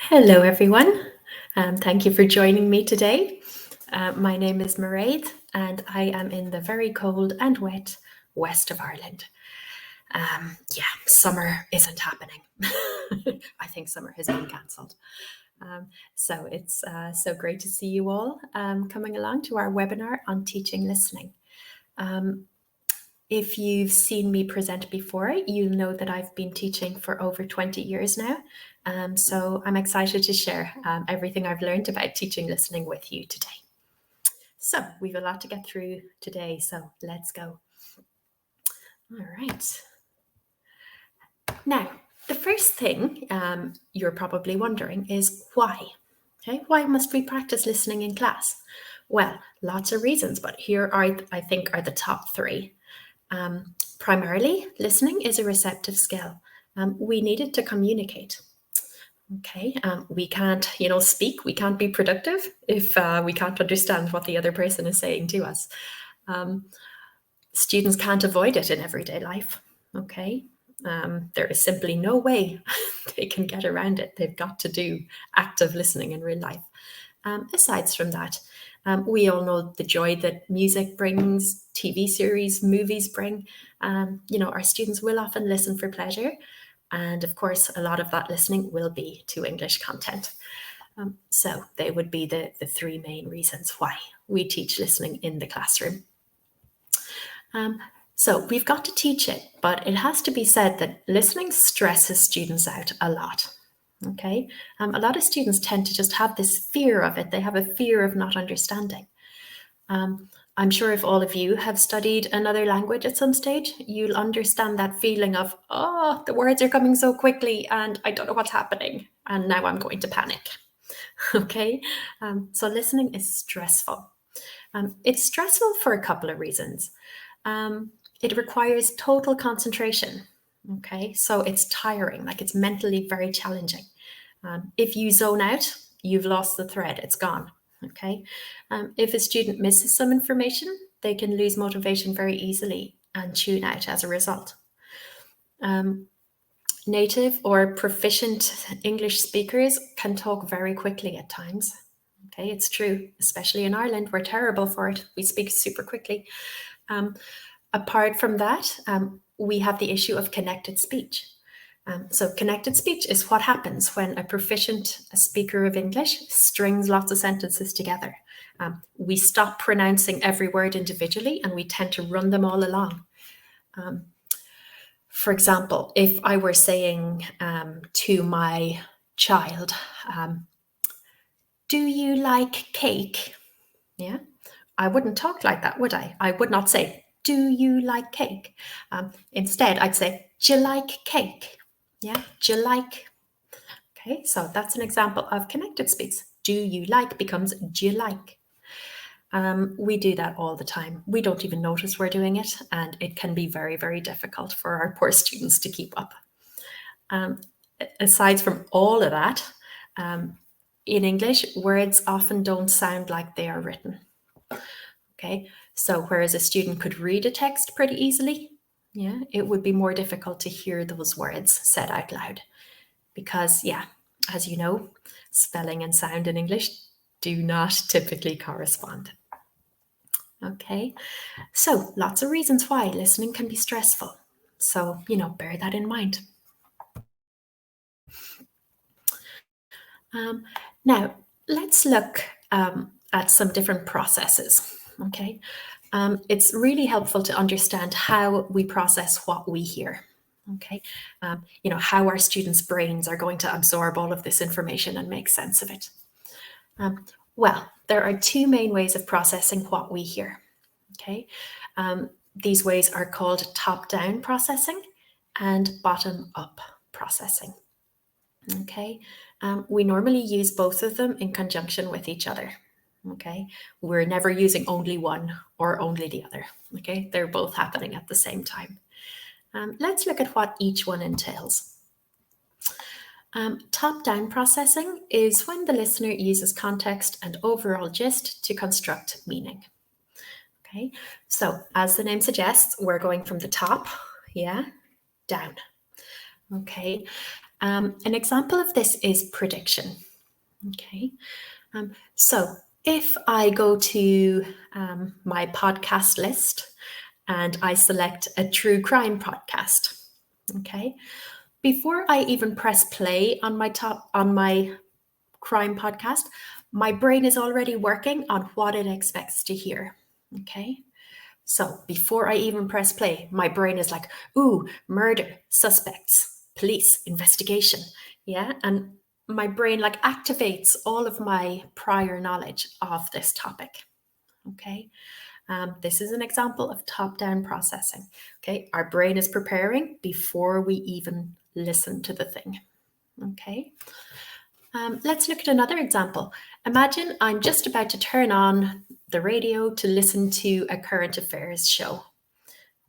Hello, everyone. Thank you for joining me today. My name is Mairead, and I am in the very cold and wet west of Ireland. Summer isn't happening. I think summer has been cancelled. So it's so great to see you all coming along to our webinar on teaching listening. If you've seen me present before, you know that I've been teaching for over 20 years now. So I'm excited to share everything I've learned about teaching listening with you today. So we've a lot to get through today, so let's go. All right. Now, the first thing you're probably wondering is why? Okay, why must we practice listening in class? Well, lots of reasons, but here I think are the top three. Primarily, listening is a receptive skill. We need it to communicate. Okay, we can't, speak. We can't be productive if we can't understand what the other person is saying to us. Students can't avoid it in everyday life. Okay, there is simply no way they can get around it. They've got to do active listening in real life. Aside from that, we all know the joy that music brings, TV series, movies bring. Our students will often listen for pleasure. And of course, a lot of that listening will be to English content. So they would be the three main reasons why we teach listening in the classroom. So we've got to teach it, but it has to be said that listening stresses students out a lot. Okay, a lot of students tend to just have this fear of it. They have a fear of not understanding. I'm sure if all of you have studied another language at some stage, you'll understand that feeling of, oh, the words are coming so quickly and I don't know what's happening. And now I'm going to panic. Okay, so listening is stressful. It's stressful for a couple of reasons. It requires total concentration. Okay, so it's tiring, like it's mentally very challenging. If you zone out, you've lost the thread, it's gone. Okay, if a student misses some information, they can lose motivation very easily and tune out as a result. Native or proficient English speakers can talk very quickly at times. Okay, it's true, especially in Ireland, we're terrible for it. We speak super quickly. Apart from that, we have the issue of connected speech. So connected speech is what happens when a proficient speaker of English strings lots of sentences together. We stop pronouncing every word individually and we tend to run them all along. For example, if I were saying to my child, do you like cake? Yeah, I wouldn't talk like that, would I? I would not say, do you like cake? Instead, I'd say, do you like cake? Yeah, do you like? Okay, so that's an example of connected speech. Do you like becomes do you like? We do that all the time. We don't even notice we're doing it, and it can be very, very difficult for our poor students to keep up. Aside from all of that, in English, words often don't sound like they are written. Okay, so whereas a student could read a text pretty easily, yeah, it would be more difficult to hear those words said out loud. Because, yeah, as you know, spelling and sound in English do not typically correspond. Okay, so lots of reasons why listening can be stressful. So, bear that in mind. Now, let's look at some different processes. Okay, it's really helpful to understand how we process what we hear. Okay, how our students' brains are going to absorb all of this information and make sense of it. Well, there are two main ways of processing what we hear. Okay, these ways are called top-down processing and bottom-up processing. Okay, we normally use both of them in conjunction with each other. Okay, we're never using only one or only the other. Okay, they're both happening at the same time. Let's look at what each one entails. Top-down processing is when the listener uses context and overall gist to construct meaning. Okay, so as the name suggests, we're going from the top, yeah, down. Okay, An example of this is prediction. Okay, so if I go to my podcast list and I select a true crime podcast, okay, before I even press play on my crime podcast, my brain is already working on what it expects to hear. Okay. So before I even press play, my brain is like, ooh, murder, suspects, police, investigation. Yeah. And my brain like activates all of my prior knowledge of this topic. Okay. This is an example of top-down processing. Okay. Our brain is preparing before we even listen to the thing. Okay. Let's look at another example. Imagine I'm just about to turn on the radio to listen to a current affairs show.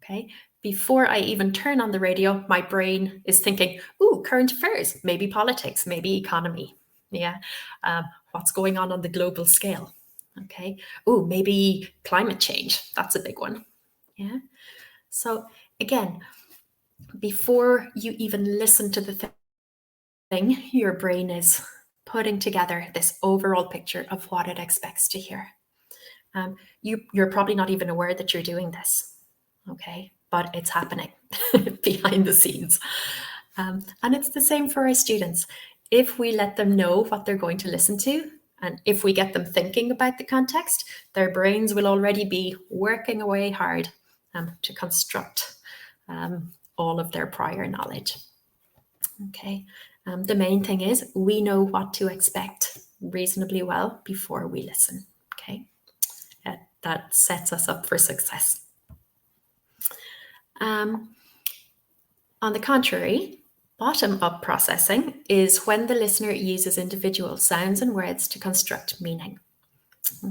Okay. Before I even turn on the radio, my brain is thinking, ooh, current affairs, maybe politics, maybe economy. Yeah. What's going on the global scale? Okay. Ooh, maybe climate change. That's a big one. Yeah. So again, before you even listen to the thing, your brain is putting together this overall picture of what it expects to hear. You're probably not even aware that you're doing this, okay? But it's happening behind the scenes. And it's the same for our students. If we let them know what they're going to listen to, and if we get them thinking about the context, their brains will already be working away hard to construct all of their prior knowledge. Okay. The main thing is we know what to expect reasonably well before we listen. Okay. That sets us up for success. On the contrary, bottom-up processing is when the listener uses individual sounds and words to construct meaning.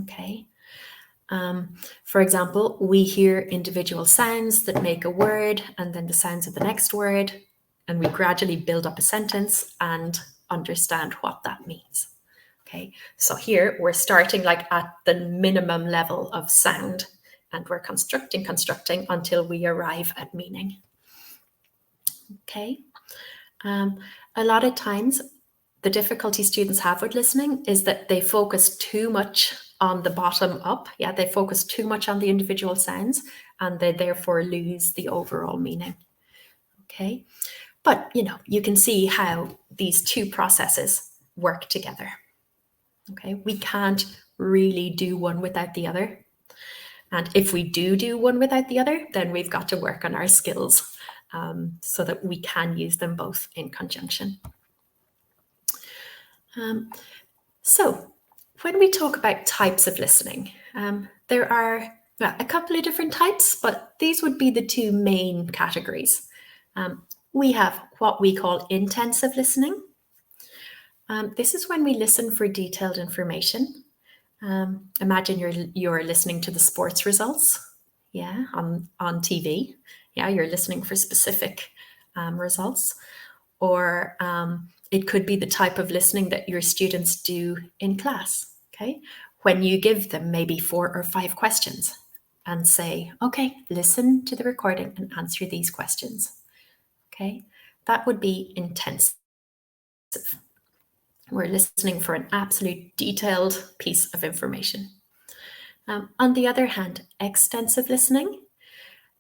Okay. For example, we hear individual sounds that make a word and then the sounds of the next word, and we gradually build up a sentence and understand what that means. Okay, so here we're starting like at the minimum level of sound and we're constructing until we arrive at meaning. Okay, a lot of times the difficulty students have with listening is that they focus too much on the bottom up. Yeah, they focus too much on the individual sounds and they therefore lose the overall meaning. Okay, but you can see how these two processes work together. Okay, we can't really do one without the other. And if we do one without the other, then we've got to work on our skills so that we can use them both in conjunction. So when we talk about types of listening, there are a couple of different types, but these would be the two main categories. We have what we call intensive listening. This is when we listen for detailed information. Imagine you're listening to the sports results, yeah, on TV. Yeah, you're listening for specific results. Or it could be the type of listening that your students do in class, okay? When you give them maybe 4 or 5 questions and say, okay, listen to the recording and answer these questions, okay? That would be intensive. We're listening for an absolute detailed piece of information. On the other hand, extensive listening,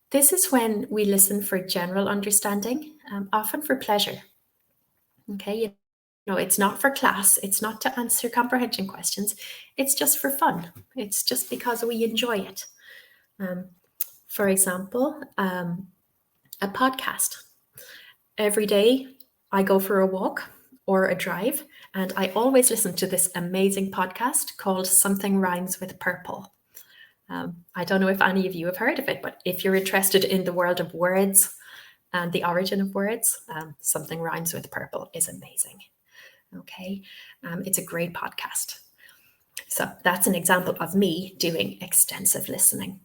this is when we listen for general understanding, often for pleasure. Okay, it's not for class, it's not to answer comprehension questions, it's just for fun. It's just because we enjoy it. For example, a podcast. Every day I go for a walk or a drive, and I always listen to this amazing podcast called Something Rhymes with Purple. I don't know if any of you have heard of it, but if you're interested in the world of words and the origin of words, Something Rhymes with Purple is amazing. Okay, it's a great podcast. So that's an example of me doing extensive listening.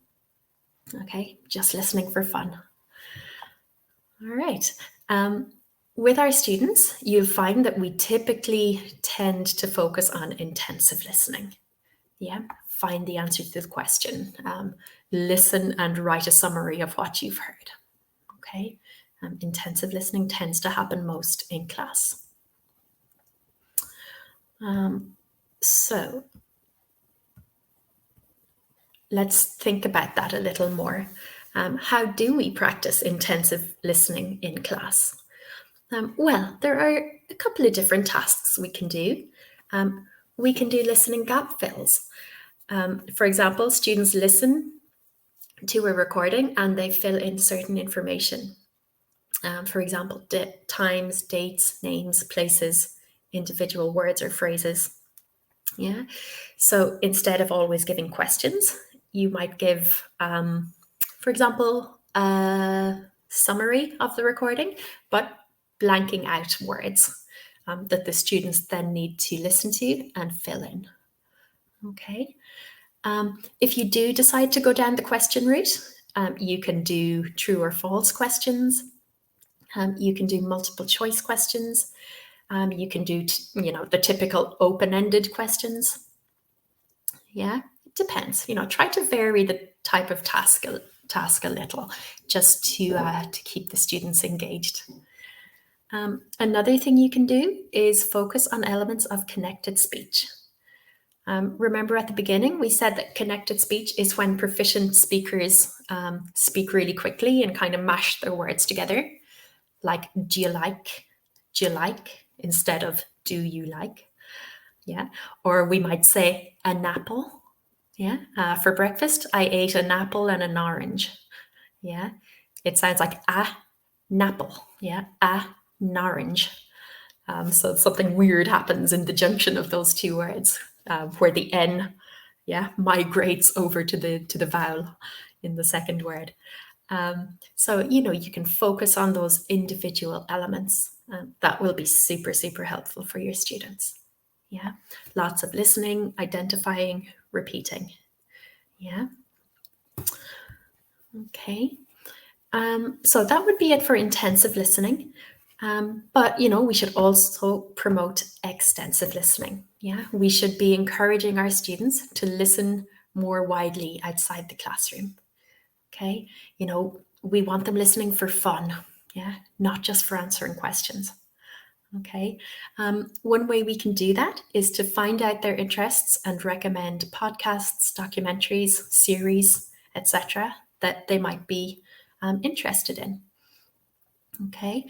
Okay, just listening for fun. All right. With our students, you'll find that we typically tend to focus on intensive listening. Yeah, find the answer to the question, listen and write a summary of what you've heard. Okay, Intensive listening tends to happen most in class. So let's think about that a little more. How do we practice intensive listening in class? Well, there are a couple of different tasks we can do. We can do listening gap fills. For example, students listen to a recording and they fill in certain information. For example, times, dates, names, places, individual words or phrases. Yeah. So instead of always giving questions, you might give, for example, a summary of the recording, but blanking out words that the students then need to listen to and fill in. Okay. If you do decide to go down the question route, you can do true or false questions. You can do multiple choice questions. You can do, the typical open-ended questions. Yeah, it depends. Try to vary the type of task a little, just to keep the students engaged. Another thing you can do is focus on elements of connected speech. Remember at the beginning, we said that connected speech is when proficient speakers speak really quickly and kind of mash their words together, like do you like, instead of do you like? Yeah. Or we might say an apple. Yeah. For breakfast, I ate an apple and an orange. Yeah. It sounds like a napple. Yeah. A orange. So something weird happens in the junction of those two words, where the N, migrates over to the vowel in the second word. So you can focus on those individual elements. That will be super, super helpful for your students. Yeah, lots of listening, identifying, repeating. Yeah. Okay. So that would be it for intensive listening. But we should also promote extensive listening. Yeah, we should be encouraging our students to listen more widely outside the classroom. Okay, we want them listening for fun. Yeah, not just for answering questions. Okay, one way we can do that is to find out their interests and recommend podcasts, documentaries, series, etc., that they might be interested in. Okay.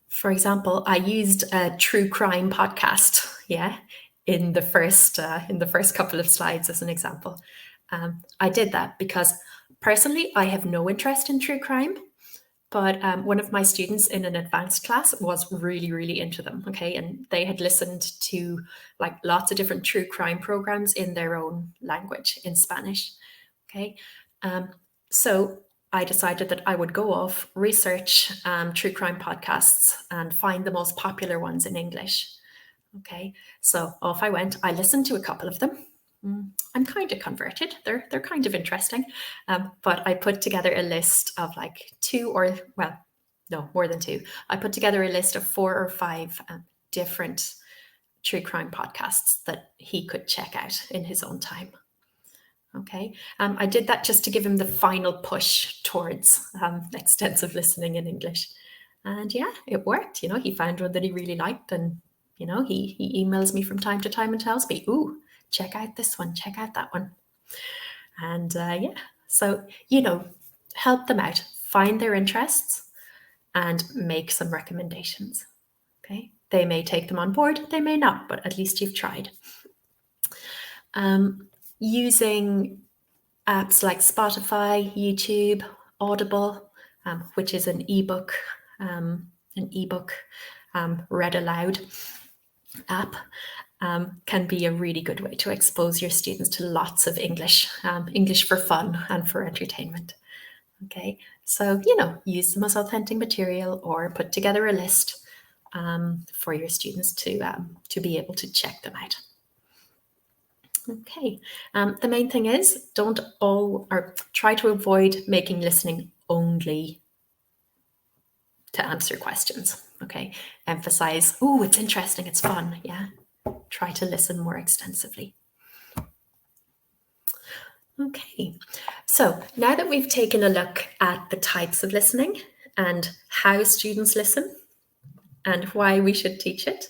For example, I used a true crime podcast, in the first couple of slides as an example. I did that because personally, I have no interest in true crime, but one of my students in an advanced class was really, really into them. Okay, and they had listened to like lots of different true crime programs in their own language, in Spanish. Okay, so I decided that I would go off, research true crime podcasts and find the most popular ones in English. Okay, so off I went. I listened to a couple of them. I'm kind of converted. They're kind of interesting. But I put together a list of like more than two. I put together a list of 4 or 5 different true crime podcasts that he could check out in his own time. Okay, I did that just to give him the final push towards extensive listening in English. And it worked. He found one that he really liked, and he emails me from time to time and tells me, "Ooh, check out this one, check out that one." And so help them out, find their interests, and make some recommendations. Okay, they may take them on board, they may not, but at least you've tried. Using apps like Spotify, YouTube, Audible, which is an ebook read aloud app, can be a really good way to expose your students to lots of English for fun and for entertainment. Okay, so use them as authentic material or put together a list for your students to be able to check them out. Okay, the main thing is try to avoid making listening only to answer questions. Okay, emphasize, oh, it's interesting, it's fun. Yeah, try to listen more extensively. Okay, so now that we've taken a look at the types of listening and how students listen and why we should teach it,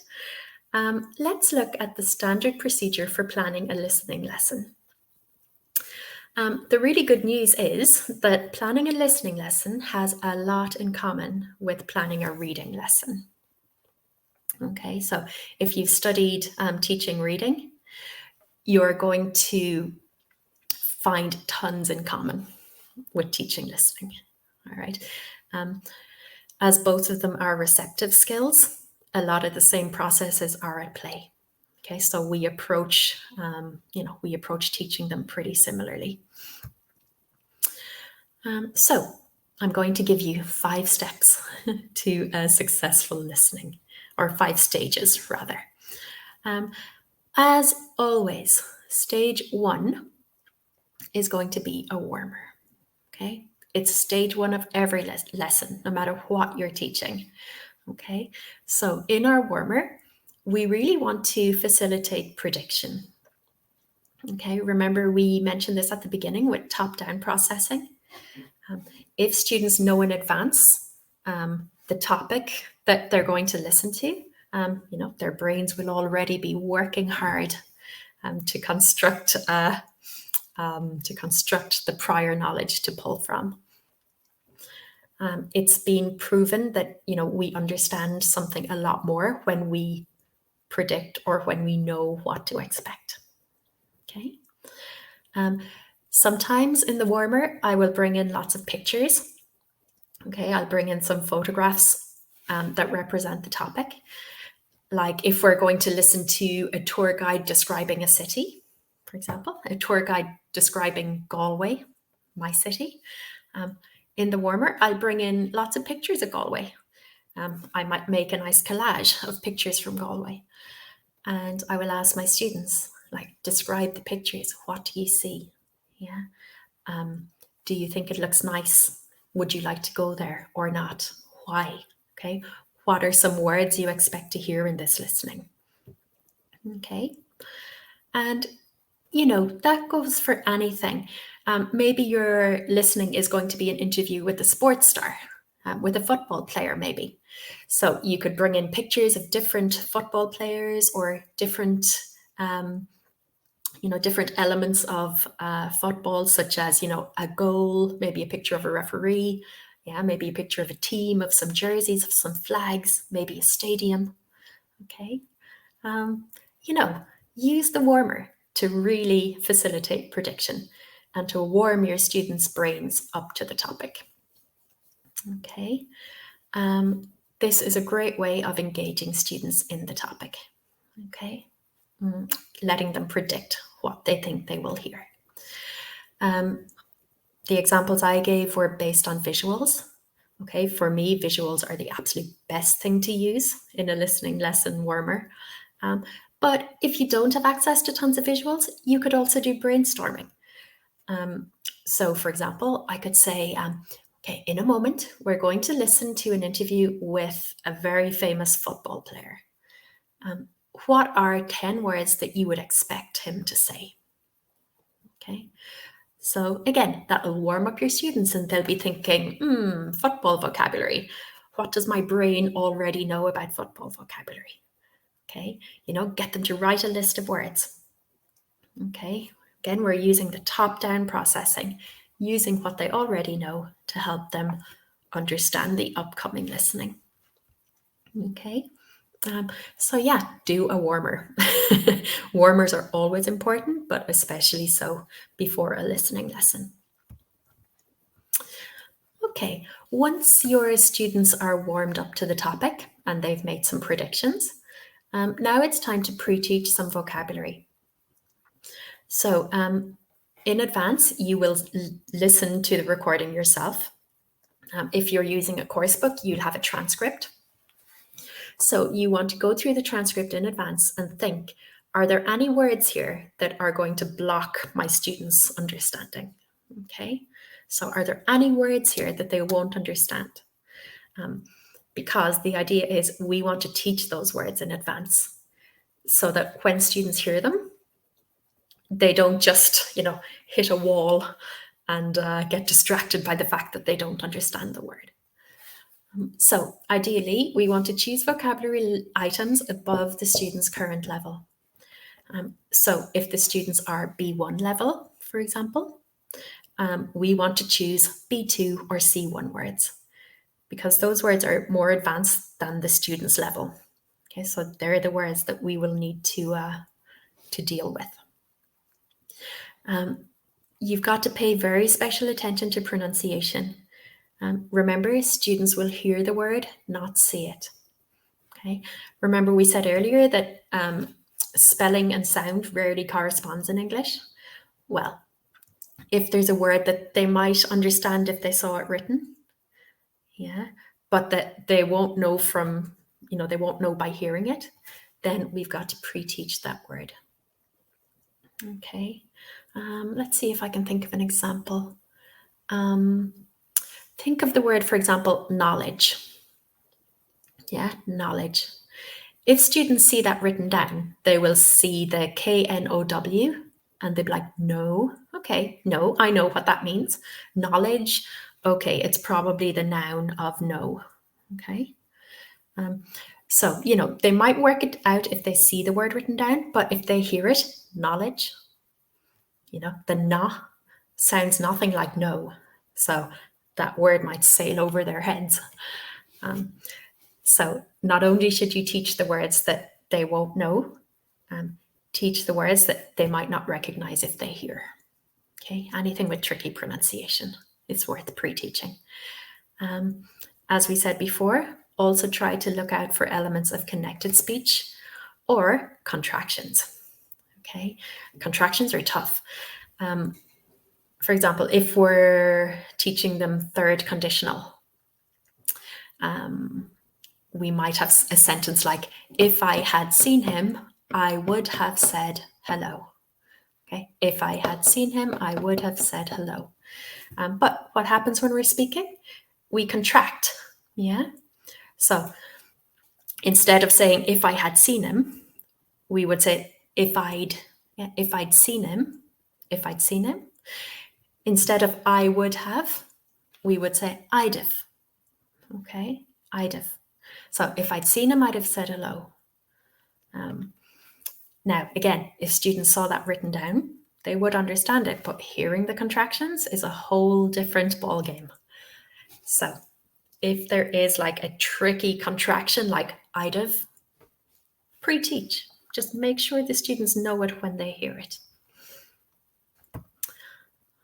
let's look at the standard procedure for planning a listening lesson. The really good news is that planning a listening lesson has a lot in common with planning a reading lesson. Okay, so if you've studied teaching reading, you're going to find tons in common with teaching listening. All right. As both of them are receptive skills, a lot of the same processes are at play. Okay, so we approach teaching them pretty similarly. So I'm going to give you 5 steps to a successful listening, or 5 stages rather. As always, stage 1 is going to be a warmer. Okay, it's stage 1 of every lesson, no matter what you're teaching. Okay, so in our warmer, we really want to facilitate prediction. Okay, remember we mentioned this at the beginning with top-down processing. If students know in advance the topic that they're going to listen to, their brains will already be working hard to construct the prior knowledge to pull from. It's been proven that we understand something a lot more when we predict or when we know what to expect. Okay. Sometimes in the warmer, I will bring in lots of pictures. Okay, I'll bring in some photographs that represent the topic. Like if we're going to listen to a tour guide describing a city, for example, a tour guide describing Galway, my city. In the warmer, I'll bring in lots of pictures of Galway. I might make a nice collage of pictures from Galway. And I will ask my students, describe the pictures. What do you see? Yeah. Do you think it looks nice? Would you like to go there or not? Why? Okay. What are some words you expect to hear in this listening? Okay. And, that goes for anything. Maybe your listening is going to be an interview with a sports star, with a football player, maybe. So you could bring in pictures of different football players or different different elements of football, such as, a goal, maybe a picture of a referee, maybe a picture of a team, of some jerseys, of some flags, maybe a stadium. Okay. Use the warmer to really facilitate prediction and to warm your students' brains up to the topic. Okay. This is a great way of engaging students in the topic. Okay. Letting them predict what they think they will hear. The examples I gave were based on visuals. Okay, for me, visuals are the absolute best thing to use in a listening lesson warmer. But if you don't have access to tons of visuals, you could also do brainstorming. So, for example, I could say, okay, in a moment, we're going to listen to an interview with a very famous football player. What are 10 words that you would expect him to say? Okay. So again, that will warm up your students and they'll be thinking, football vocabulary. What does my brain already know about football vocabulary? Okay. Get them to write a list of words. Okay. Again, we're using the top-down processing, using what they already know to help them understand the upcoming listening. Okay. So yeah, do a warmer. Warmers are always important, but especially so before a listening lesson. Okay, once your students are warmed up to the topic and they've made some predictions, now it's time to pre-teach some vocabulary. So in advance, you will listen to the recording yourself. If you're using a course book, you'll have a transcript. So you want to go through the transcript in advance and think, are there any words here that are going to block my students' understanding? Okay, so are there any words here that they won't understand? Because the idea is we want to teach those words in advance so that when students hear them, they don't just, hit a wall and get distracted by the fact that they don't understand the word. So ideally, we want to choose vocabulary items above the student's current level. So if the students are B1 level, for example, we want to choose B2 or C1 words because those words are more advanced than the student's level. Okay, so they're the words that we will need to deal with. You've got to pay very special attention to pronunciation. Remember, students will hear the word, not see it. Okay. Remember, we said earlier that spelling and sound rarely corresponds in English. Well, if there's a word that they might understand if they saw it written, yeah, but that they won't know from, they won't know by hearing it, then we've got to pre-teach that word. Okay. Let's see if I can think of an example. Think of the word, for example, knowledge. Yeah, knowledge. If students see that written down, they will see the KNOW and they'll be like, no, okay, no, I know what that means. Knowledge, okay, it's probably the noun of know, okay? So, they might work it out if they see the word written down, but if they hear it, knowledge, the na sounds nothing like no. So that word might sail over their heads. So not only should you teach the words that they won't know, teach the words that they might not recognize if they hear. Okay, anything with tricky pronunciation is worth pre-teaching. As we said before, also try to look out for elements of connected speech or contractions. Okay, contractions are tough. For example, if we're teaching them third conditional, we might have a sentence like, if I had seen him, I would have said hello. Okay, if I had seen him, I would have said hello. But what happens when we're speaking? We contract, yeah? So instead of saying, if I had seen him, we would say, if I'd seen him, Instead of I would have, we would say I'd have. Okay, I'd have. So if I'd seen him, I'd have said hello. Now, again, if students saw that written down, they would understand it, but hearing the contractions is a whole different ballgame. So if there is like a tricky contraction like I'd have, pre-teach. Just make sure the students know it when they hear it.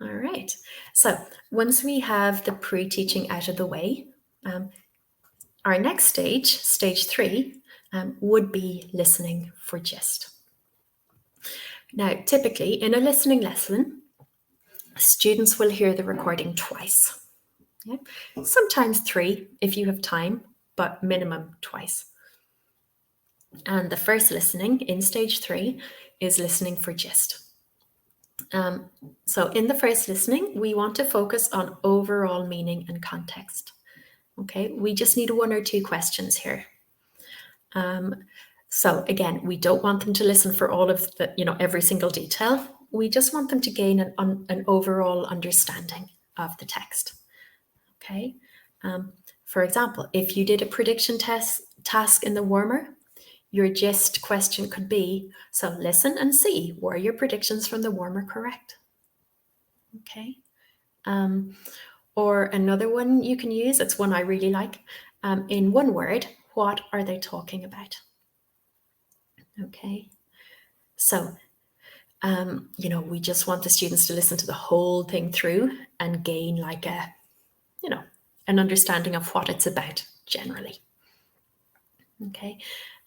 All right. So once we have the pre-teaching out of the way, our next stage, stage 3, would be listening for gist. Now, typically in a listening lesson, students will hear the recording twice. Yeah? Sometimes 3 if you have time, but minimum twice. And the first listening in stage 3 is listening for gist. So in the first listening, we want to focus on overall meaning and context. Okay, we just need 1 or 2 questions here. So again, we don't want them to listen for all of the, every single detail. We just want them to gain an overall understanding of the text. Okay. For example, if you did a prediction task in the warmer, your gist question could be, so listen and see, were your predictions from the warmer correct? Okay. Or another one you can use, it's one I really like, in 1 word, what are they talking about? Okay. So, we just want the students to listen to the whole thing through and gain like an understanding of what it's about generally. Okay.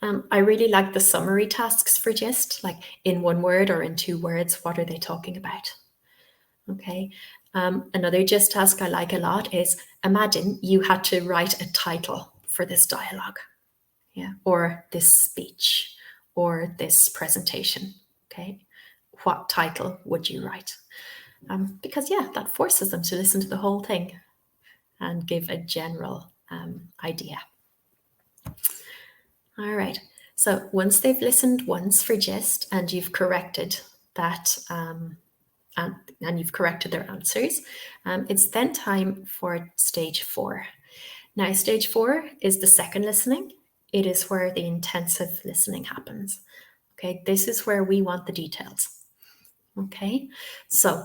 I really like the summary tasks for gist, like in 1 word or in 2 words, what are they talking about? Okay. Another gist task I like a lot is imagine you had to write a title for this dialogue, yeah, or this speech, or this presentation. Okay. What title would you write? Because that forces them to listen to the whole thing and give a general idea. All right. So once they've listened once for gist and you've corrected that, and you've corrected their answers, it's then time for stage 4. Now, stage 4 is the second listening. It is where the intensive listening happens. Okay, this is where we want the details. Okay, so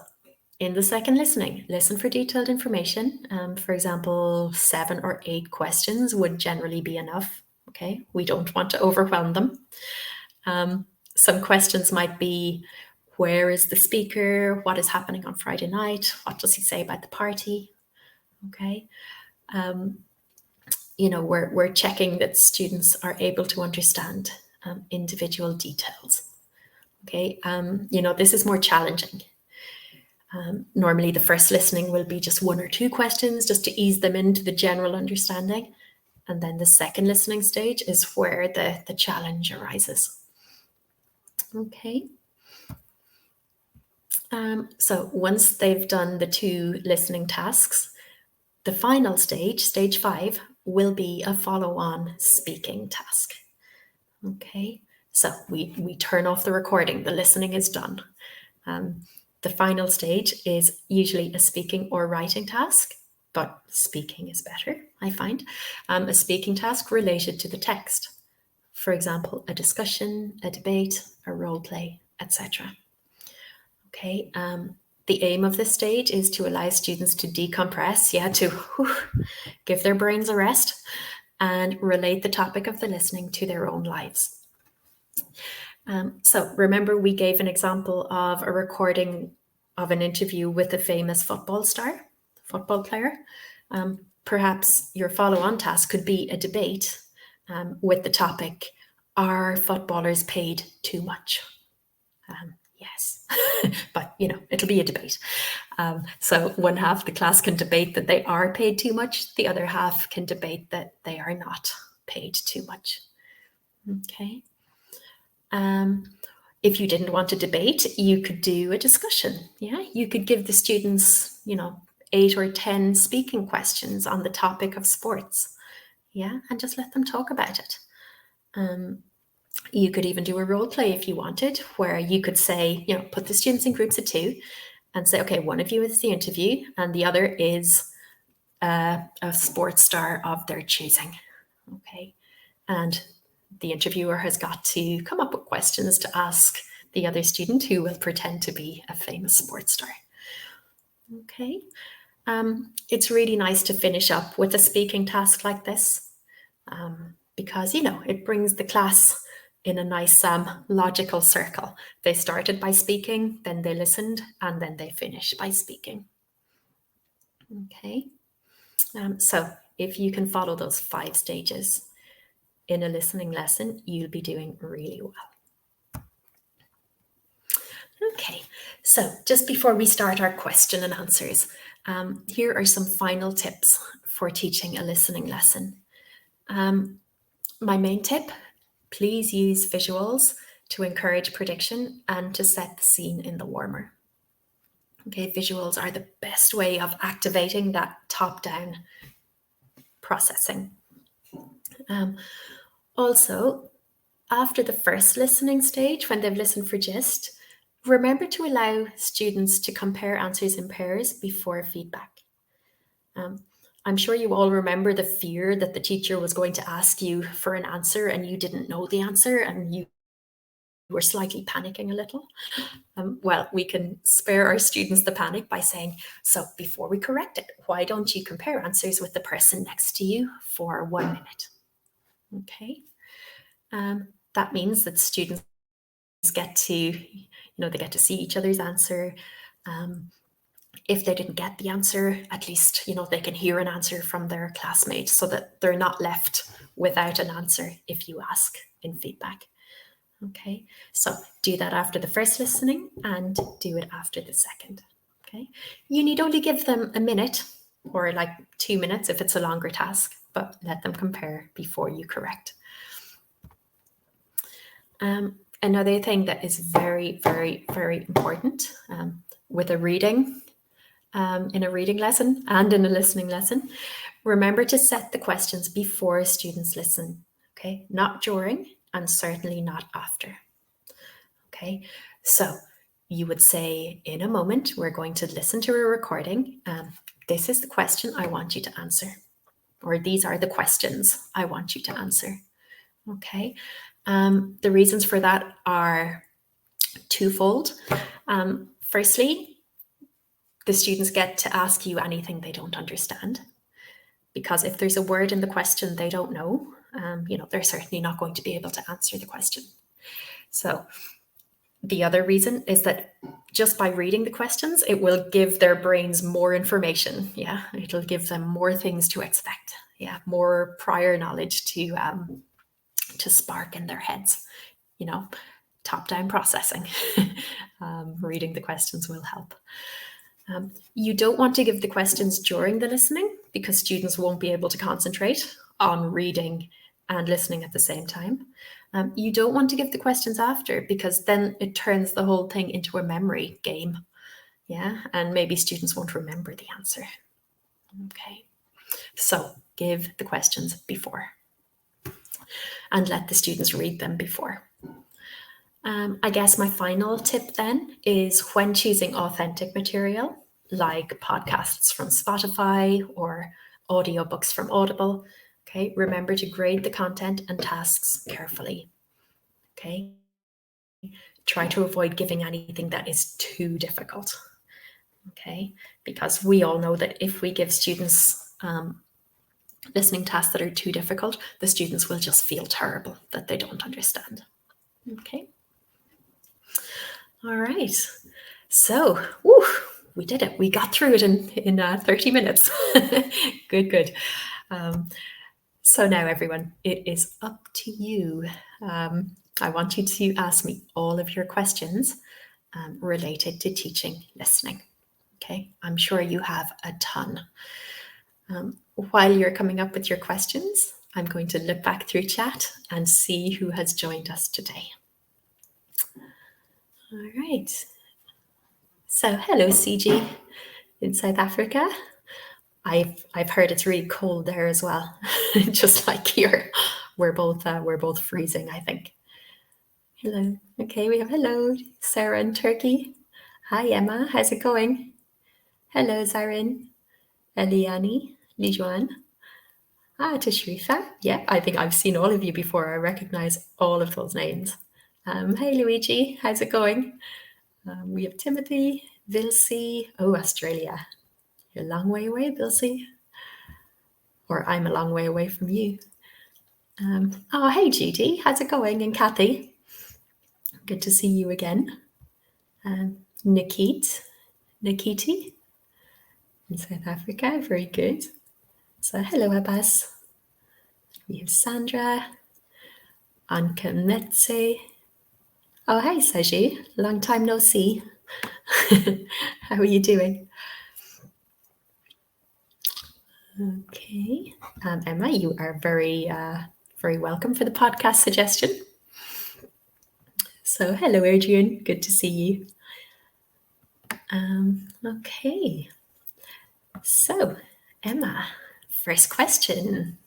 in the second listening, listen for detailed information. For example, 7 or 8 questions would generally be enough. Okay, we don't want to overwhelm them. Some questions might be, where is the speaker? What is happening on Friday night? What does he say about the party? Okay. We're checking that students are able to understand individual details. Okay, this is more challenging. Normally the first listening will be just 1 or 2 questions just to ease them into the general understanding. And then the second listening stage is where the challenge arises. Okay. So once they've done the 2 listening tasks, the final stage, stage 5, will be a follow-on speaking task. Okay, so we turn off the recording, the listening is done. The final stage is usually a speaking or writing task, but speaking is better, I find. A speaking task related to the text. For example, a discussion, a debate, a role play, etc. Okay, the aim of this stage is to allow students to decompress, to give their brains a rest and relate the topic of the listening to their own lives. So remember, we gave an example of a recording of an interview with a famous football player. Perhaps your follow-on task could be a debate with the topic, are footballers paid too much? Yes, but it'll be a debate. So one half the class can debate that they are paid too much. The other half can debate that they are not paid too much. Okay. If you didn't want to debate, you could do a discussion. Yeah, you could give the students, 8 or 10 speaking questions on the topic of sports. Yeah, and just let them talk about it. You could even do a role play if you wanted, where you could say, put the students in groups of 2 and say, okay, one of you is the interview and the other is a sports star of their choosing. Okay, and the interviewer has got to come up with questions to ask the other student, who will pretend to be a famous sports star. Okay, it's really nice to finish up with a speaking task like this, because it brings the class in a nice logical circle. They started by speaking, then they listened, and then they finished by speaking. Okay, so if you can follow those 5 stages in a listening lesson, you'll be doing really well. Okay, so just before we start our question and answers, here are some final tips for teaching a listening lesson. My main tip, please use visuals to encourage prediction and to set the scene in the warmer. Okay, visuals are the best way of activating that top-down processing. Also, after the first listening stage, when they've listened for gist, remember to allow students to compare answers in pairs before feedback. I'm sure you all remember the fear that the teacher was going to ask you for an answer and you didn't know the answer and you were slightly panicking a little. Well, we can spare our students the panic by saying, so before we correct it, why don't you compare answers with the person next to you for 1 minute? Okay. That means that students get to, they get to see each other's answer. If they didn't get the answer, at least, they can hear an answer from their classmates so that they're not left without an answer if you ask in feedback. Okay, so do that after the first listening and do it after the second. Okay, you need only give them a minute or like 2 minutes if it's a longer task, but let them compare before you correct. Another thing that is very, very, very important with a reading, in a reading lesson and in a listening lesson, remember to set the questions before students listen, okay? Not during and certainly not after, okay? So you would say, in a moment, we're going to listen to a recording. This is the question I want you to answer. or these are the questions I want you to answer. Okay. The reasons for that are twofold. Firstly, the students get to ask you anything they don't understand, because if there's a word in the question they don't know, they're certainly not going to be able to answer the question. So the other reason is that just by reading the questions, it will give their brains more information. Yeah, it'll give them more things to expect. Yeah, more prior knowledge to spark in their heads. Top-down processing. Reading the questions will help. You don't want to give the questions during the listening, because students won't be able to concentrate on reading and listening at the same time. You don't want to give the questions after, because then it turns the whole thing into a memory game. Yeah, and maybe students won't remember the answer. Okay, so give the questions before and let the students read them before. I guess my final tip then is, when choosing authentic material, like podcasts from Spotify or audiobooks from Audible, okay, remember to grade the content and tasks carefully. Okay, try to avoid giving anything that is too difficult. Okay, because we all know that if we give students listening tasks that are too difficult, the students will just feel terrible that they don't understand. Okay. All right. So, we did it. We got through it in 30 minutes. Good. So now, everyone, it is up to you. I want you to ask me all of your questions related to teaching listening. Okay, I'm sure you have a ton. While you're coming up with your questions, I'm going to look back through chat and see who has joined us today. All right. So, hello, CG in South Africa. I've heard it's really cold there as well, just like here. We're both freezing, I think. Hello. Okay, we have hello, Sarah in Turkey. Hi, Emma. How's it going? Hello, Zarin, Eliani, Lijuan. Tashrifa. Yeah, I think I've seen all of you before. I recognize all of those names. Hey, Luigi. How's it going? We have Timothy, Vilsi. Oh, Australia. You're a long way away, Vilsi. Or I'm a long way away from you. Hey, Judy. How's it going? And Kathy. Good to see you again. Nikiti in South Africa. Very good. So, hello, Abbas. We have Sandra, Anka Metse. Oh, hey, Saji. Long time no see. How are you doing? Okay. Emma, you are very welcome for the podcast suggestion. So, hello, Adrian. Good to see you. Okay. So, Emma, first question.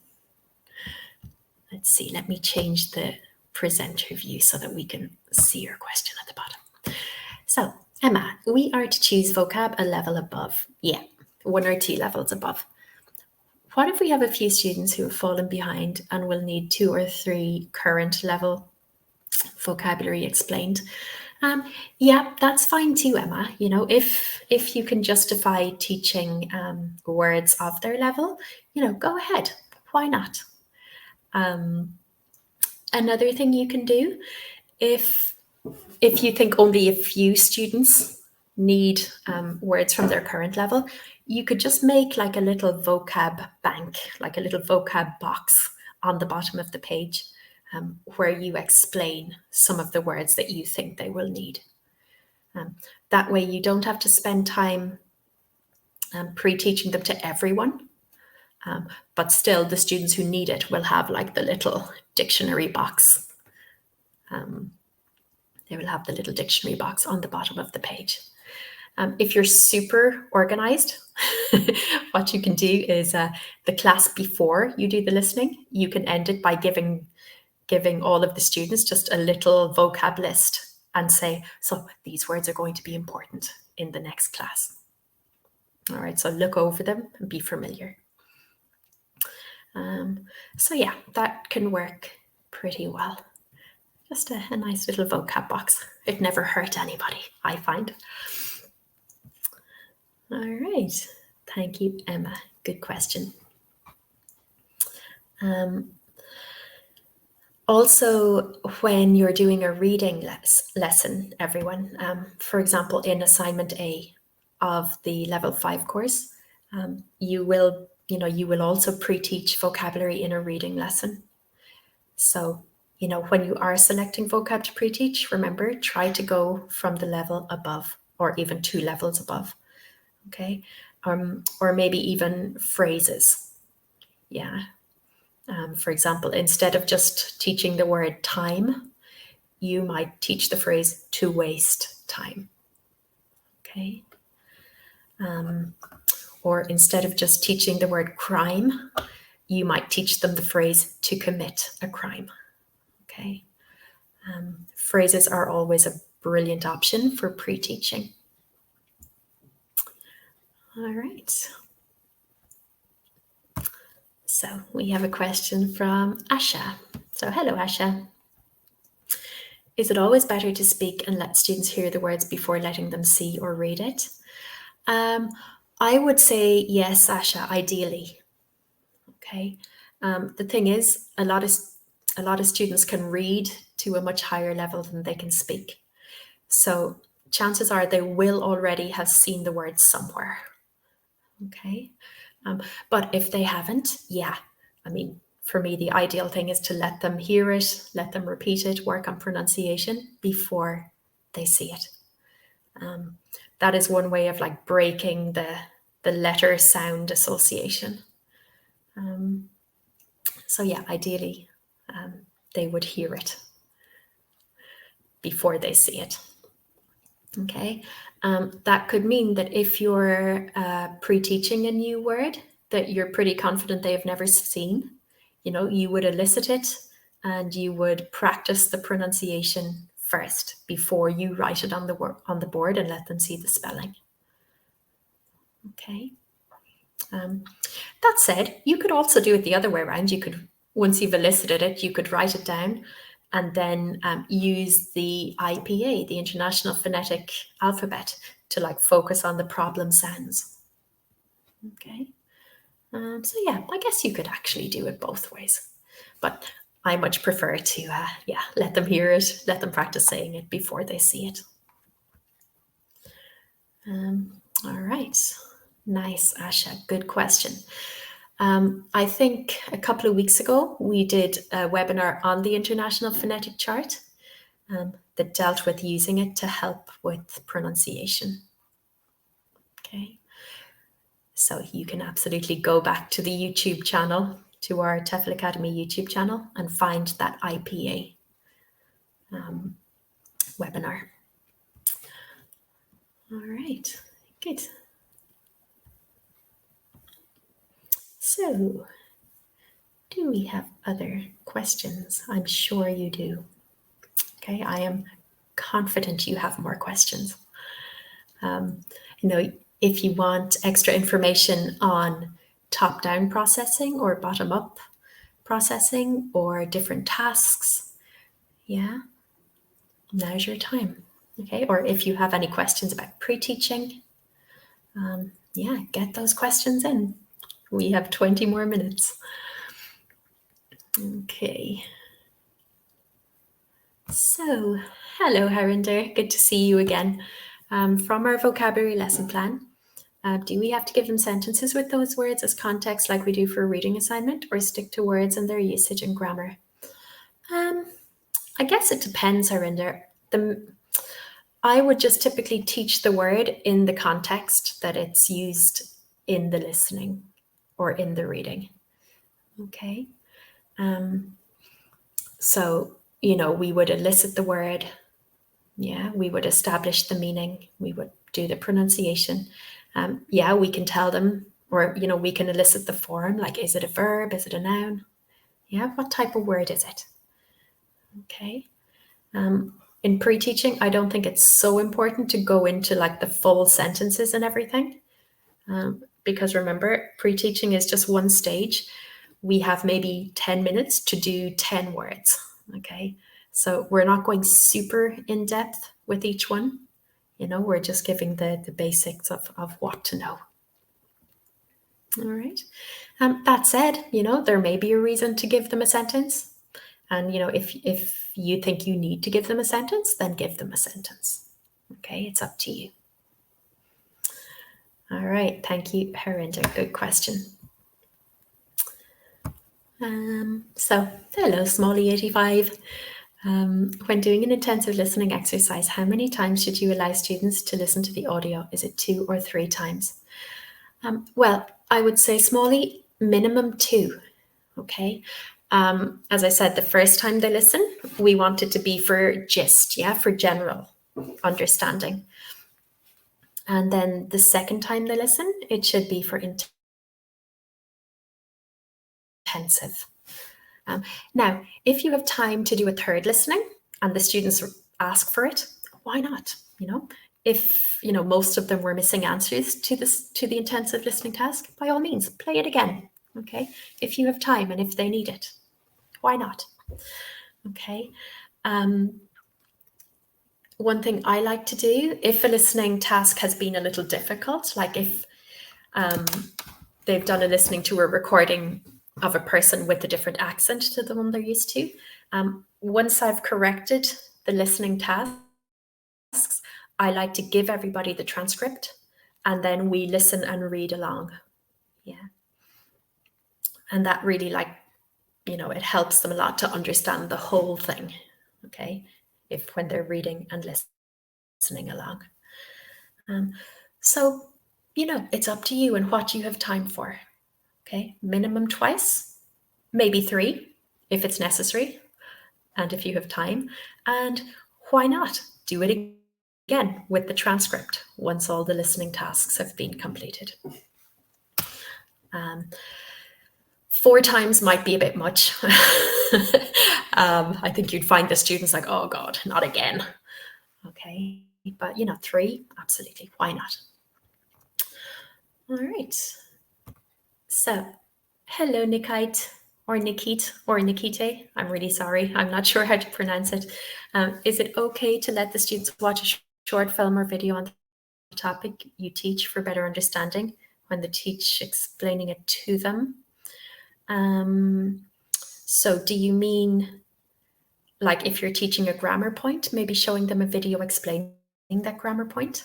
Let's see. Let me change the presenter view so that we can see your question at the bottom. So, Emma, we are to choose vocab a level above. Yeah, 1 or 2 levels above. What if we have a few students who have fallen behind and will need 2 or 3 current level vocabulary explained? Yeah, that's fine too, Emma. If you can justify teaching words of their level, go ahead. Why not? Another thing you can do, if you think only a few students need words from their current level, you could just make like a little vocab bank, like a little vocab box on the bottom of the page, where you explain some of the words that you think they will need. That way you don't have to spend time pre-teaching them to everyone, but still the students who need it will have like the little dictionary box. They will have the little dictionary box on the bottom of the page. If you're super organized, what you can do is the class before you do the listening, you can end it by giving all of the students just a little vocab list and say, so these words are going to be important in the next class. All right, so look over them and be familiar. So yeah, that can work pretty well. Just a nice little vocab box. It never hurt anybody, I find. All right. Thank you, Emma. Good question. Also, when you're doing a reading lesson, everyone, for example, in assignment A of the level 5 course, you will also pre-teach vocabulary in a reading lesson. So, when you are selecting vocab to pre-teach, remember, try to go from the level above or even 2 levels above, okay? Or maybe even phrases, yeah. For example, instead of just teaching the word time, you might teach the phrase to waste time, okay? Or instead of just teaching the word crime, you might teach them the phrase to commit a crime, okay? Phrases are always a brilliant option for pre-teaching. All right. So we have a question from Asha. So hello, Asha. Is it always better to speak and let students hear the words before letting them see or read it? I would say yes, Asha, ideally. Okay. The thing is, a lot of students can read to a much higher level than they can speak. So chances are they will already have seen the words somewhere. Okay. But if they haven't, yeah, I mean, for me, the ideal thing is to let them hear it, let them repeat it, work on pronunciation before they see it. That is one way of like breaking the letter sound association. So yeah, ideally, they would hear it before they see it. Okay, that could mean that if you're pre-teaching a new word that you're pretty confident they have never seen, you would elicit it and you would practice the pronunciation first before you write it on the board and let them see the spelling. Okay. That said, you could also do it the other way around. You could, once you've elicited it, you could write it down and then use the IPA, the International Phonetic Alphabet, to like focus on the problem sounds. Okay. So yeah, I guess you could actually do it both ways, but I much prefer to let them hear it, let them practice saying it before they see it. All right. Nice, Asha. Good question. I think a couple of weeks ago, we did a webinar on the International Phonetic Chart that dealt with using it to help with pronunciation. Okay. So you can absolutely go back to the YouTube channel, to our TEFL Academy YouTube channel, and find that IPA webinar. All right, good. So, do we have other questions? I'm sure you do. Okay, I am confident you have more questions. If you want extra information on top-down processing or bottom-up processing or different tasks, yeah, now's your time. Okay, or if you have any questions about pre-teaching, get those questions in. We have 20 more minutes. Okay. So, hello Harinder, good to see you again. From our vocabulary lesson plan, do we have to give them sentences with those words as context like we do for a reading assignment, or stick to words and their usage and grammar? I guess it depends, Harinder. I would just typically teach the word in the context that it's used in the listening or in the reading. Okay. So, we would elicit the word. Yeah, we would establish the meaning. We would do the pronunciation. We can tell them, or, we can elicit the form, like, is it a verb? Is it a noun? Yeah, what type of word is it? Okay. In pre-teaching, I don't think it's so important to go into like the full sentences and everything. Because remember, pre-teaching is just one stage. we have maybe 10 minutes to do 10 words. Okay. So we're not going super in depth with each one. We're just giving the basics of what to know. All right. That said, there may be a reason to give them a sentence. And, if you think you need to give them a sentence, then give them a sentence. Okay, it's up to you. All right, thank you, Harinder. Good question. So, hello, Smalley85. When doing an intensive listening exercise, how many times should you allow students to listen to the audio? Is it 2 or 3 times? Well, I would say, Smalley, minimum 2, okay? As I said, the first time they listen, we want it to be for gist, for general understanding. And then the second time they listen, it should be for intensive. Now, if you have time to do a third listening and the students ask for it, why not? If most of them were missing answers to the intensive listening task, by all means, play it again. Okay, if you have time and if they need it, why not? Okay. One thing I like to do, if a listening task has been a little difficult, like if they've done a listening to a recording of a person with a different accent to the one they're used to, once I've corrected the listening tasks, I like to give everybody the transcript and then we listen and read along. Yeah. And that really it helps them a lot to understand the whole thing. Okay. When they're reading and listening along. So, it's up to you and what you have time for. Okay. Minimum 2, maybe 3 if it's necessary and if you have time. And why not do it again with the transcript once all the listening tasks have been completed. 4 times might be a bit much. I think you'd find the students like, oh God, not again. Okay, but 3, absolutely, why not? All right. So, hello, Nikite, or Nikit, or Nikite. I'm really sorry. I'm not sure how to pronounce it. Is it okay to let the students watch a short film or video on the topic you teach for better understanding when they teach explaining it to them? So do you mean like if you're teaching a grammar point, maybe showing them a video explaining that grammar point?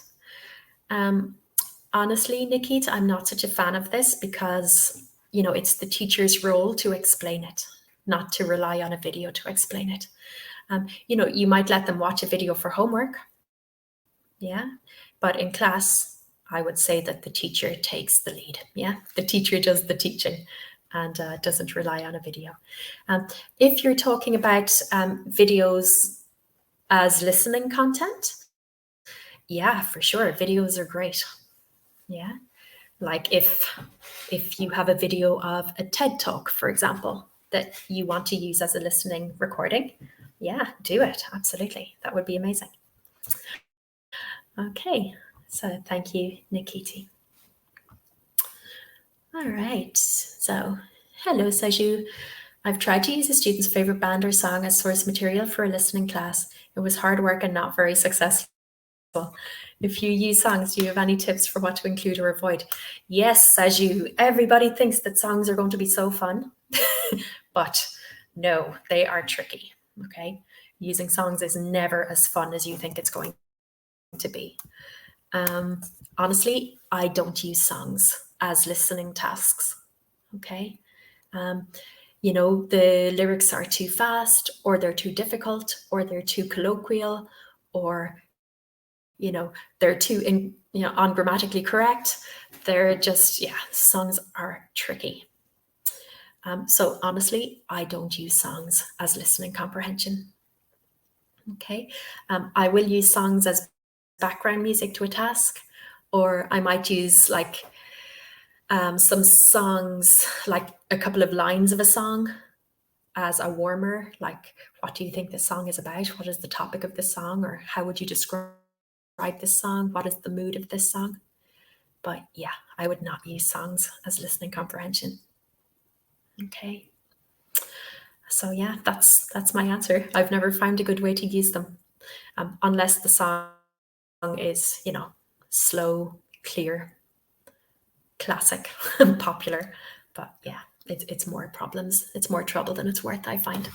Honestly, Nikita, I'm not such a fan of this because, it's the teacher's role to explain it, not to rely on a video to explain it. You might let them watch a video for homework. Yeah. But in class, I would say that the teacher takes the lead. Yeah. The teacher does the teaching and doesn't rely on a video. If you're talking about videos as listening content, yeah, for sure. Videos are great. Yeah. Like if you have a video of a TED Talk, for example, that you want to use as a listening recording, yeah, do it. Absolutely. That would be amazing. Okay. So thank you, Nikiti. All right. So hello, Saju. I've tried to use a student's favorite band or song as source material for a listening class. It was hard work and not very successful. If you use songs, do you have any tips for what to include or avoid? Yes, Saju, everybody thinks that songs are going to be so fun, but no, they are tricky, okay? Using songs is never as fun as you think it's going to be. Honestly, I don't use songs as listening tasks, okay? The lyrics are too fast, or they're too difficult, or they're too colloquial, or they're too ungrammatically correct. They're just, songs are tricky. So honestly, I don't use songs as listening comprehension. Okay. I will use songs as background music to a task, or I might use some songs, like a couple of lines of a song as a warmer, like, what do you think this song is about? What is the topic of this song? Or how would you describe this song? What is the mood of this song? But yeah, I would not use songs as listening comprehension. Okay. So yeah, that's my answer. I've never found a good way to use them, unless the song is, slow, clear, classic, popular. But yeah, it's more problems. It's more trouble than it's worth, I find.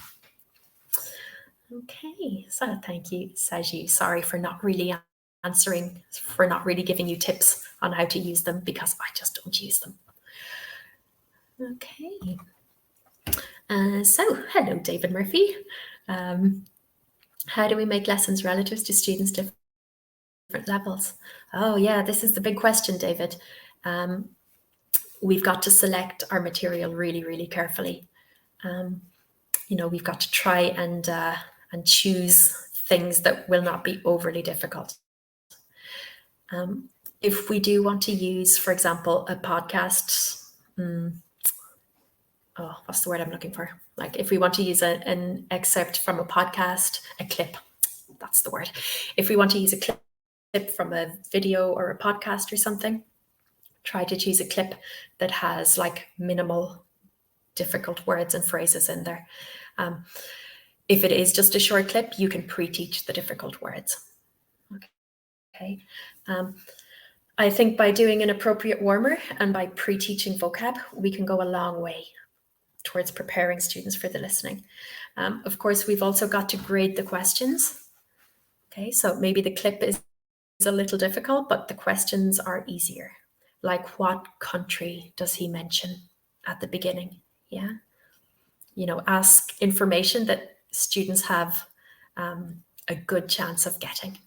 Okay, so thank you, Saju. Sorry for not really answering, for not really giving you tips on how to use them, because I just don't use them. Okay. So, hello, David Murphy. How do we make lessons relative to students' different levels? Oh, yeah, this is the big question, David. We've got to select our material really, really carefully. We've got to try and choose things that will not be overly difficult. If we do want to use, for example, a podcast, what's the word I'm looking for? Like if we want to use an excerpt from a podcast, a clip, that's the word. If we want to use a clip from a video or a podcast or something, try to choose a clip that has like minimal difficult words and phrases in there. If it is just a short clip, you can pre-teach the difficult words. Okay. I think by doing an appropriate warmer and by pre-teaching vocab, we can go a long way towards preparing students for the listening. Of course, we've also got to grade the questions. Okay, so maybe the clip is a little difficult, but the questions are easier. Like, what country does he mention at the beginning? Yeah. Ask information that students have a good chance of getting.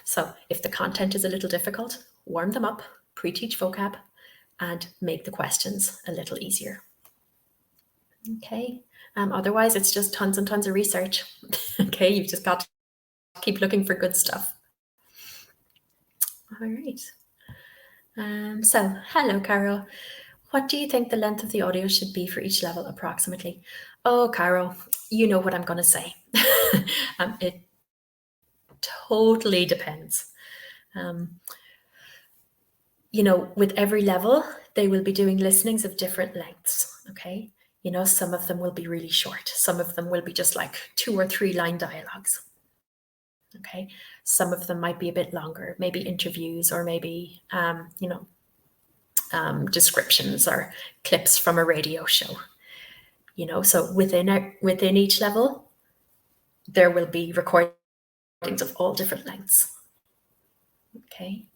So if the content is a little difficult, warm them up, pre-teach vocab, and make the questions a little easier. Okay. Otherwise, it's just tons and tons of research. Okay, you've just got to keep looking for good stuff. All right. So, hello, Carol. What do you think the length of the audio should be for each level approximately? Oh, Carol, you know what I'm going to say. It totally depends. With every level, they will be doing listenings of different lengths, okay? Some of them will be really short. Some of them will be just like 2 or 3 line dialogues, okay? Some of them might be a bit longer, maybe interviews or maybe, descriptions or clips from a radio show. So within each level, there will be recordings of all different lengths, okay?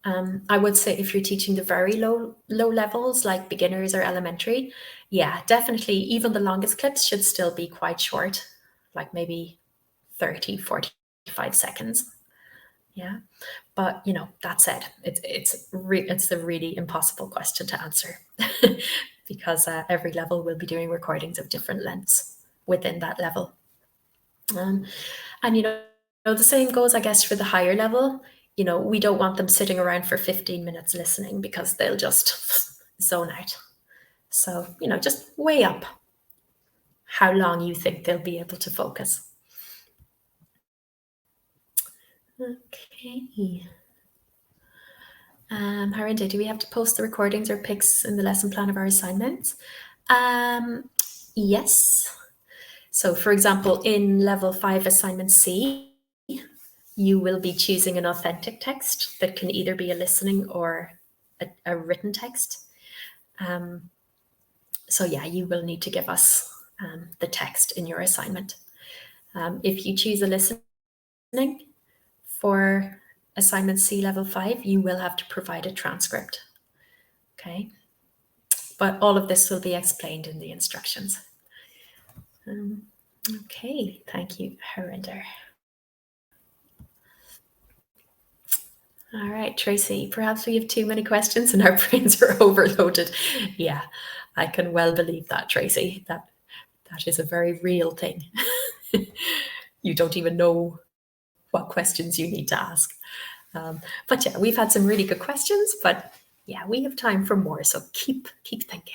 I would say if you're teaching the very low levels, like beginners or elementary, yeah, definitely even the longest clips should still be quite short, like maybe 30, 45 seconds. Yeah. But, that said, it's a really impossible question to answer because every level will be doing recordings of different lengths within that level. And, the same goes, I guess, for the higher level. We don't want them sitting around for 15 minutes listening because they'll just zone out. So, just weigh up how long you think they'll be able to focus. Okay. Harinder, do we have to post the recordings or pics in the lesson plan of our assignments? Yes. So, for example, in level 5 assignment C, you will be choosing an authentic text that can either be a listening or a written text. So yeah, you will need to give us the text in your assignment. If you choose a listening for assignment C level 5, you will have to provide a transcript. Okay. But all of this will be explained in the instructions. Okay, thank you, Harinder. All right, Tracy, perhaps we have too many questions and our brains are overloaded. Yeah, I can well believe that, Tracy. That is a very real thing. You don't even know what questions you need to ask. But yeah, we've had some really good questions, but yeah, we have time for more, so keep thinking.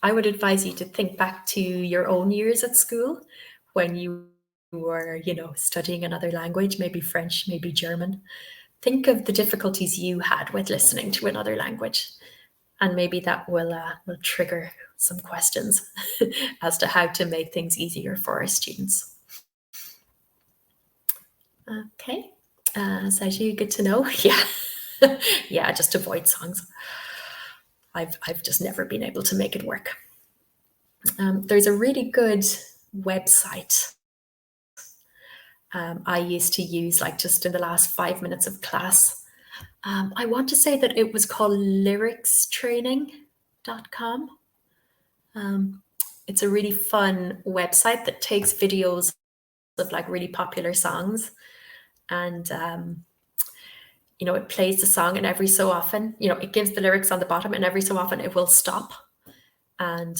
I would advise you to think back to your own years at school when you were, studying another language, maybe French, maybe German. think of the difficulties you had with listening to another language, and maybe that will trigger some questions as to how to make things easier for our students. Okay, Saiju, good to know. Yeah, yeah, just avoid songs. I've just never been able to make it work. There's a really good website I used to use, like just in the last 5 minutes of class. I want to say that it was called lyricstraining.com. It's a really fun website that takes videos of like really popular songs, and it plays the song, and every so often, it gives the lyrics on the bottom, and every so often it will stop, and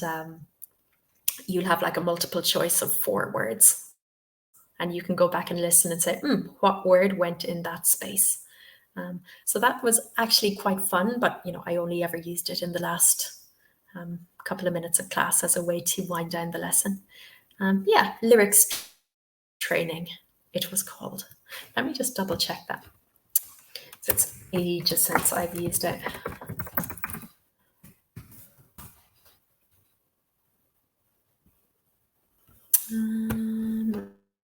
you'll have like a multiple choice of 4 words. And you can go back and listen and say, what word went in that space? So that was actually quite fun, but I only ever used it in the last couple of minutes of class as a way to wind down the lesson. Yeah, lyrics training, it was called. Let me just double check that. So it's ages since I've used it.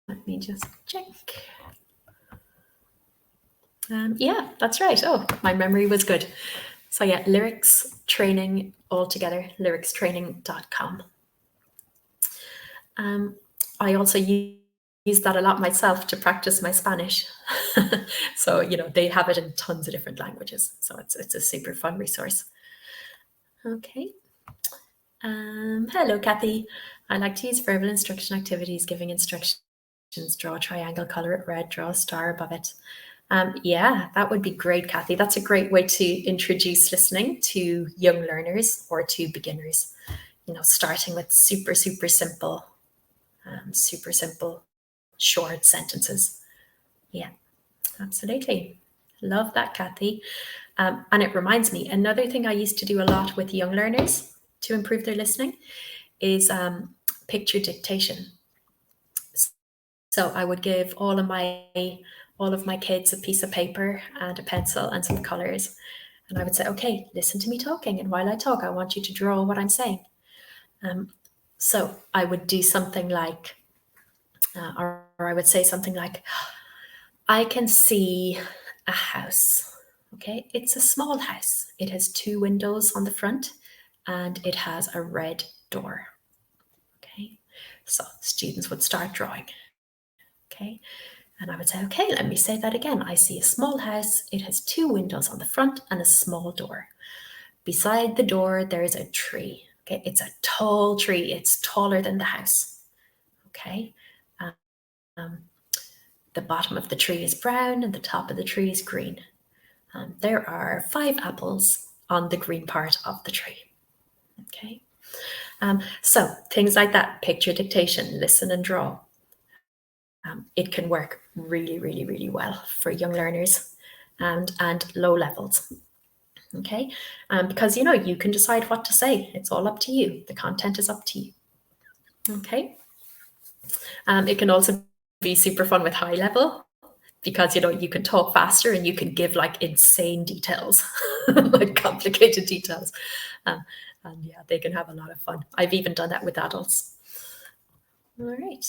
Let me just check. Yeah, that's right. Oh, my memory was good. So yeah, lyrics training altogether, lyricstraining.com. I also use that a lot myself to practice my Spanish. So, they have it in tons of different languages. So it's a super fun resource. Okay. Hello, Kathy. I like to use verbal instruction activities, giving instructions, draw a triangle, color it red, draw a star above it. Yeah, that would be great, Kathy. That's a great way to introduce listening to young learners or to beginners, starting with super, super simple, short sentences. Yeah, absolutely. Love that, Kathy. And it reminds me, another thing I used to do a lot with young learners to improve their listening is picture dictation. So I would give all of my kids a piece of paper and a pencil and some colors. And I would say, okay, listen to me talking. And while I talk, I want you to draw what I'm saying. So I would do something like, or I would say something like, I can see a house. Okay, it's a small house. It has 2 windows on the front and it has a red door. Okay, so students would start drawing. Okay, and I would say, okay, let me say that again. I see a small house. It has 2 windows on the front and a small door. Beside the door, there is a tree. Okay, it's a tall tree. It's taller than the house. Okay, the bottom of the tree is brown and the top of the tree is green. There are 5 apples on the green part of the tree. Okay, so things like that, picture dictation, listen and draw. It can work really, really, really well for young learners and low levels. Okay, because you can decide what to say. It's all up to you. The content is up to you. Okay, it can also be super fun with high level because you can talk faster and you can give like insane details, like complicated details, and yeah, they can have a lot of fun. I've even done that with adults. All right,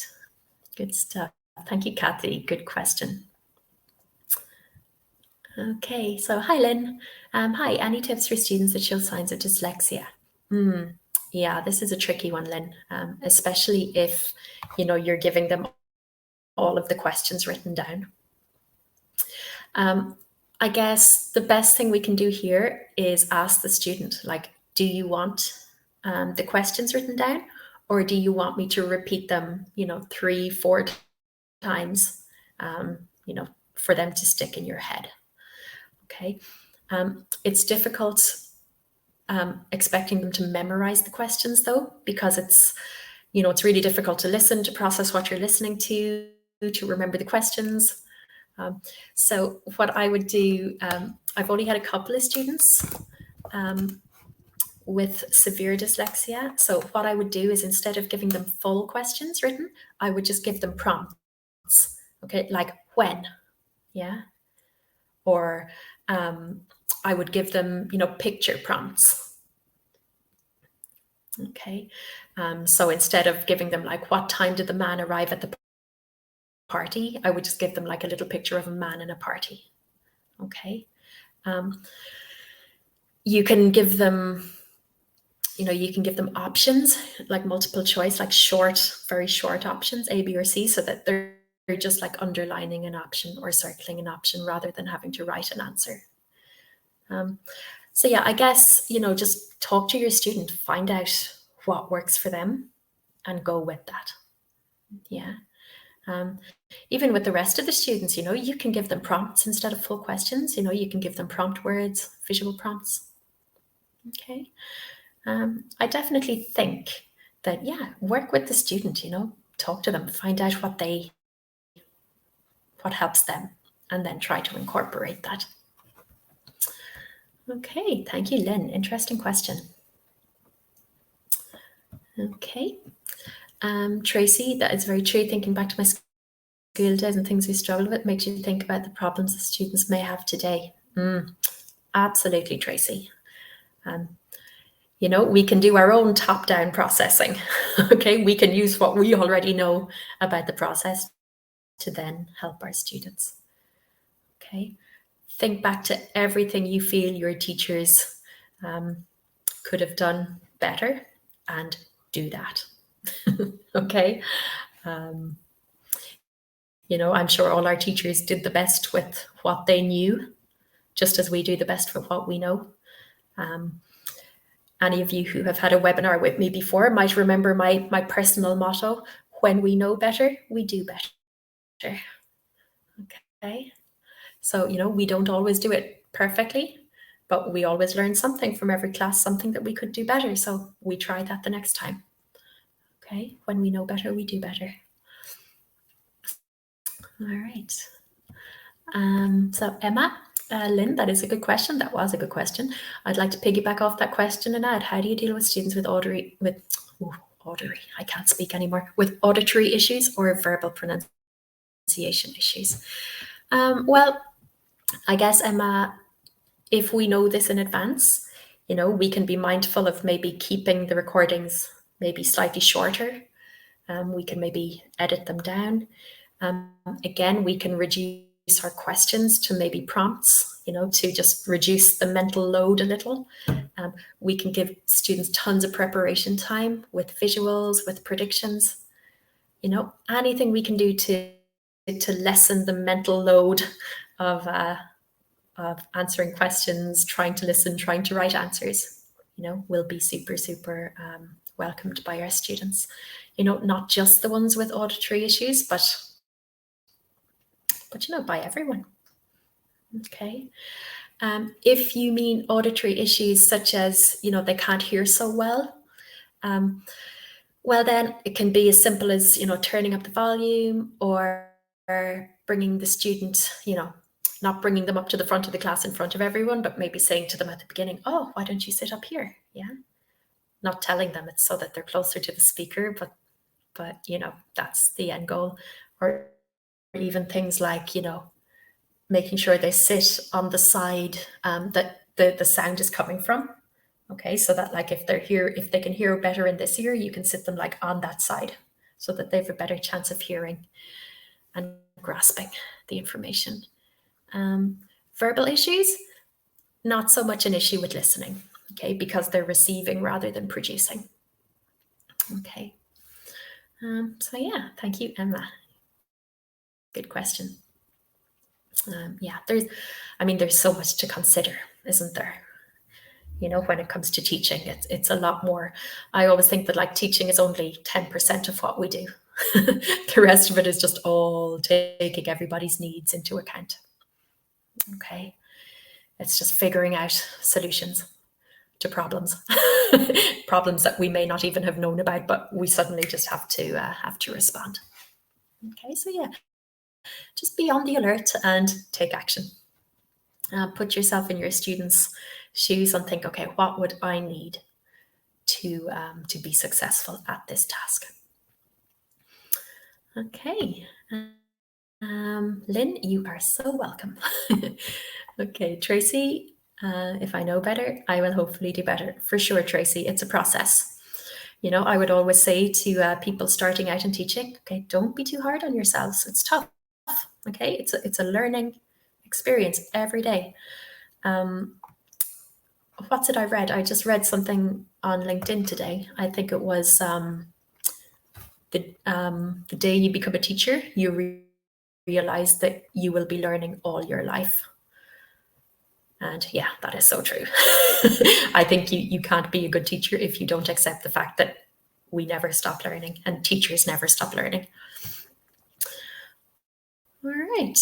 good stuff. Thank you, Kathy. Good question. Okay, so hi, Lynn. Hi, any tips for students that show signs of dyslexia? Yeah, this is a tricky one, Lynn, especially if, you're giving them all of the questions written down. I guess the best thing we can do here is ask the student, like, do you want the questions written down, or do you want me to repeat them, 3-4 times, for them to stick in your head? Okay, it's difficult expecting them to memorize the questions though, because it's really difficult to listen, to process what you're listening to remember the questions. So what I would do, I've only had a couple of students with severe dyslexia. So what I would do is, instead of giving them full questions written, I would just give them prompts. Okay, like when, yeah, or I would give them, picture prompts. Okay, so instead of giving them like, what time did the man arrive at the party, I would just give them like a little picture of a man in a party. Okay, you can give them, options like multiple choice, like very short options, A, B, or C, so that they're just like underlining an option or circling an option rather than having to write an answer. So yeah, I guess, just talk to your student, find out what works for them and go with that. Yeah. Even with the rest of the students, you can give them prompts instead of full questions. You can give them prompt words, visual prompts. Okay. I definitely think that, yeah, work with the student, talk to them, find out what helps them, and then try to incorporate that. Okay, thank you, Lynn. Interesting question. Okay. Tracy, that is very true. Thinking back to my school days and things we struggled with makes you think about the problems the students may have today. Absolutely, Tracy. We can do our own top-down processing. Okay, we can use what we already know about the process to then help our students. Okay, think back to everything you feel your teachers could have done better and do that. Okay. I'm sure all our teachers did the best with what they knew, just as we do the best with what we know. Any of you who have had a webinar with me before might remember my personal motto: when we know better, we do better. Okay. So, we don't always do it perfectly, but we always learn something from every class, something that we could do better. So we try that the next time. Okay. When we know better, we do better. All right. So Emma, Lynn, that is a good question. That was a good question. I'd like to piggyback off that question and add, how do you deal with students with auditory, I can't speak anymore, with auditory issues or verbal pronunciation issues? Well, I guess, Emma, if we know this in advance, we can be mindful of maybe keeping the recordings maybe slightly shorter. We can maybe edit them down. Again, we can reduce our questions to maybe prompts, to just reduce the mental load a little. We can give students tons of preparation time with visuals, with predictions, anything we can do to lessen the mental load of answering questions, trying to listen, trying to write answers, will be super, super welcomed by our students. Not just the ones with auditory issues, but by everyone. Okay. If you mean auditory issues such as, they can't hear so well, well, then it can be as simple as, turning up the volume or bringing the student, not bringing them up to the front of the class in front of everyone, but maybe saying to them at the beginning, oh, why don't you sit up here? Yeah. Not telling them it's so that they're closer to the speaker, but that's the end goal. Or even things like, making sure they sit on the side that the sound is coming from. Okay, so that like if they can hear better in this ear, you can sit them like on that side so that they have a better chance of hearing and grasping the information. Verbal issues, not so much an issue with listening, okay, because they're receiving rather than producing. Okay. So yeah, thank you, Emma. Good question. Yeah, there's so much to consider, isn't there? When it comes to teaching, it's a lot more. I always think that like teaching is only 10% of what we do. The rest of it is just all taking everybody's needs into account. Okay. It's just figuring out solutions to problems, problems that we may not even have known about, but we suddenly just have to respond. Okay, so yeah, just be on the alert and take action. Put yourself in your students' shoes and think, okay, what would I need to be successful at this task? Okay. Lynn, you are so welcome. Okay, Tracy, if I know better, I will hopefully do better. For sure, Tracy, it's a process. I would always say to people starting out in teaching, okay, don't be too hard on yourselves. It's tough, okay? It's a learning experience every day. What's it I read? I just read something on LinkedIn today. I think it was the day you become a teacher, you realize that you will be learning all your life. And yeah, that is so true. I think you can't be a good teacher if you don't accept the fact that we never stop learning and teachers never stop learning. All right,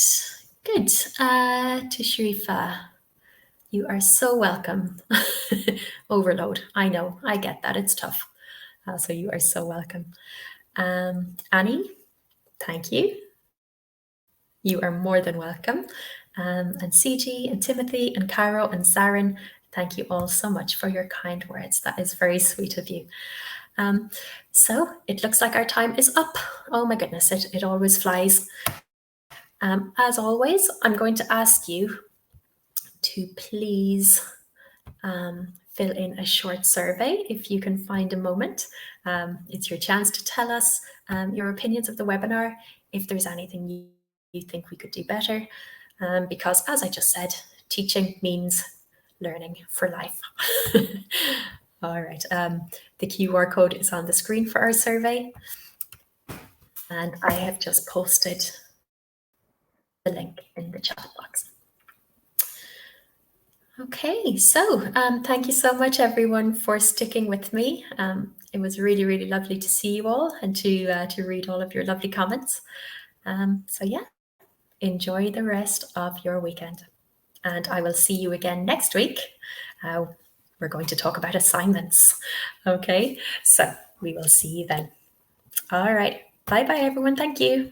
good. To Sharifa, you are so welcome. Overload. I know, I get that. It's tough. So you are so welcome. Annie, thank you. You are more than welcome. And CG and Timothy and Caro and Zarin, thank you all so much for your kind words. That is very sweet of you. So it looks like our time is up. Oh my goodness, it always flies. As always, I'm going to ask you to please fill in a short survey if you can find a moment. It's your chance to tell us your opinions of the webinar, if there's anything you think we could do better, because as I just said, teaching means learning for life. All right, the QR code is on the screen for our survey, and I have just posted the link in the chat box. Okay, so thank you so much, everyone, for sticking with me. It was really, really lovely to see you all and to read all of your lovely comments. So yeah, enjoy the rest of your weekend. And I will see you again next week. We're going to talk about assignments. Okay, so we will see you then. All right, bye-bye, everyone. Thank you.